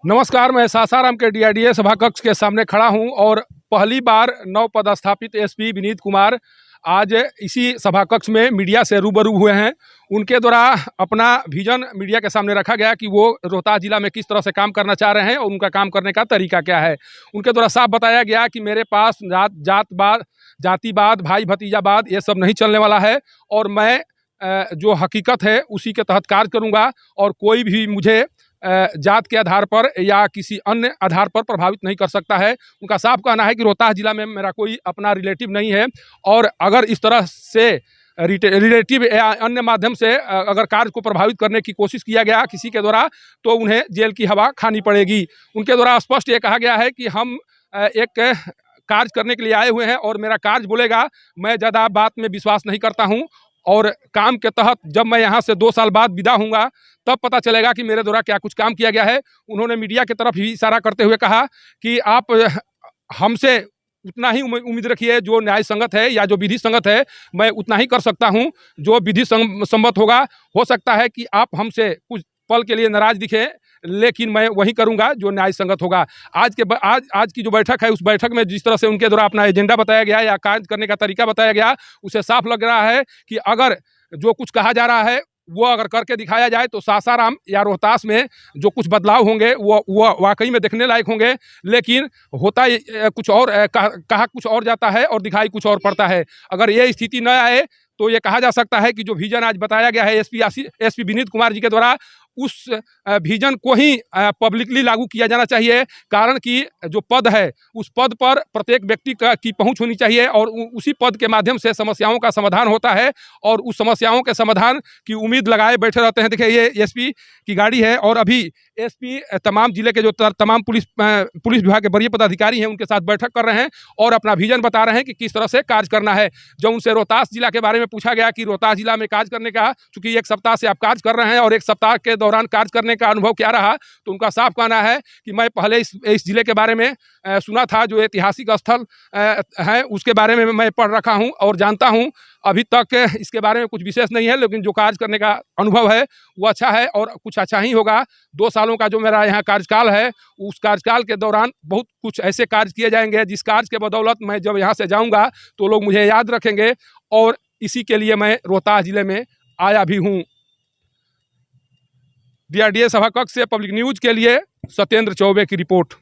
नमस्कार, मैं सासाराम के डीआरडीए सभा कक्ष के सामने खड़ा हूं और पहली बार नव पदस्थापित एसपी विनीत कुमार आज इसी सभा कक्ष में मीडिया से रूबरू हुए हैं। उनके द्वारा अपना विजन मीडिया के सामने रखा गया कि वो रोहतास जिला में किस तरह से काम करना चाह रहे हैं और उनका काम करने का तरीका क्या है। उनके द्वारा साफ बताया गया कि मेरे पास जातिवाद, भाई भतीजावाद ये सब नहीं चलने वाला है और मैं जो हकीकत है उसी के तहत कार्य करूँगा और कोई भी मुझे जात के आधार पर या किसी अन्य आधार पर प्रभावित नहीं कर सकता है। उनका साफ कहना है कि रोहतास जिला में मेरा कोई अपना रिलेटिव नहीं है और अगर इस तरह से रिलेटिव या अन्य माध्यम से अगर कार्य को प्रभावित करने की कोशिश किया गया किसी के द्वारा तो उन्हें जेल की हवा खानी पड़ेगी। उनके द्वारा स्पष्ट ये कहा गया है कि हम एक कार्य करने के लिए आए हुए हैं और मेरा कार्य बोलेगा। मैं ज़्यादा बात में विश्वास नहीं करता हूँ और काम के तहत जब मैं यहाँ से 2 साल बाद विदा हूँगा तब पता चलेगा कि मेरे द्वारा क्या कुछ काम किया गया है। उन्होंने मीडिया की तरफ ही इशारा करते हुए कहा कि आप हमसे उतना ही उम्मीद रखिए जो न्याय संगत है या जो विधि संगत है, मैं उतना ही कर सकता हूं जो विधि संगत होगा। हो सकता है कि आप हमसे कुछ पल के लिए नाराज दिखें, लेकिन मैं वही करूंगा जो न्याय संगत होगा। आज की जो बैठक है उस बैठक में जिस तरह से उनके द्वारा अपना एजेंडा बताया गया या कार्य करने का तरीका बताया गया, उसे साफ लग रहा है कि अगर जो कुछ कहा जा रहा है वो अगर करके दिखाया जाए तो सासाराम या रोहतास में जो कुछ बदलाव होंगे वो वाकई में देखने लायक होंगे। लेकिन होता कुछ और, कहा कुछ और जाता है और दिखाई कुछ और पड़ता है। अगर ये स्थिति न आए तो ये कहा जा सकता है कि जो विजन आज बताया गया है एसपी विनीत कुमार जी के द्वारा, उस विजन को ही पब्लिकली लागू किया जाना चाहिए। कारण कि जो पद है उस पद पर प्रत्येक व्यक्ति की पहुंच होनी चाहिए और उसी पद के माध्यम से समस्याओं का समाधान होता है और उस समस्याओं के समाधान की उम्मीद लगाए बैठे रहते हैं। देखिए, ये एसपी की गाड़ी है और अभी एसपी तमाम जिले के जो तमाम पुलिस विभाग के वरीय पदाधिकारी हैं उनके साथ बैठक कर रहे हैं और अपना विजन बता रहे हैं कि किस तरह से कार्य करना है। जब उनसे रोहतास जिला के बारे में पूछा गया कि रोहतास जिला में कार्य करने का, चूंकि 1 सप्ताह से आप कार्य कर रहे हैं और 1 सप्ताह के दौरान कार्य करने का अनुभव क्या रहा, तो उनका साफ कहना है कि मैं पहले इस जिले के बारे में सुना था, जो ऐतिहासिक स्थल है उसके बारे में मैं पढ़ रखा हूं और जानता हूं। अभी तक इसके बारे में कुछ विशेष नहीं है, लेकिन जो कार्य करने का अनुभव है वो अच्छा है और कुछ अच्छा ही होगा। 2 सालों का जो मेरा यहाँ कार्यकाल है, उस कार्यकाल के दौरान बहुत कुछ ऐसे कार्य किए जाएंगे जिस कार्य के बदौलत मैं जब यहाँ से जाऊँगा तो लोग मुझे याद रखेंगे और इसी के लिए मैं रोहतास जिले में आया भी हूँ। डीआरडीए सभा कक्ष से पब्लिक न्यूज के लिए सत्येंद्र चौबे की रिपोर्ट।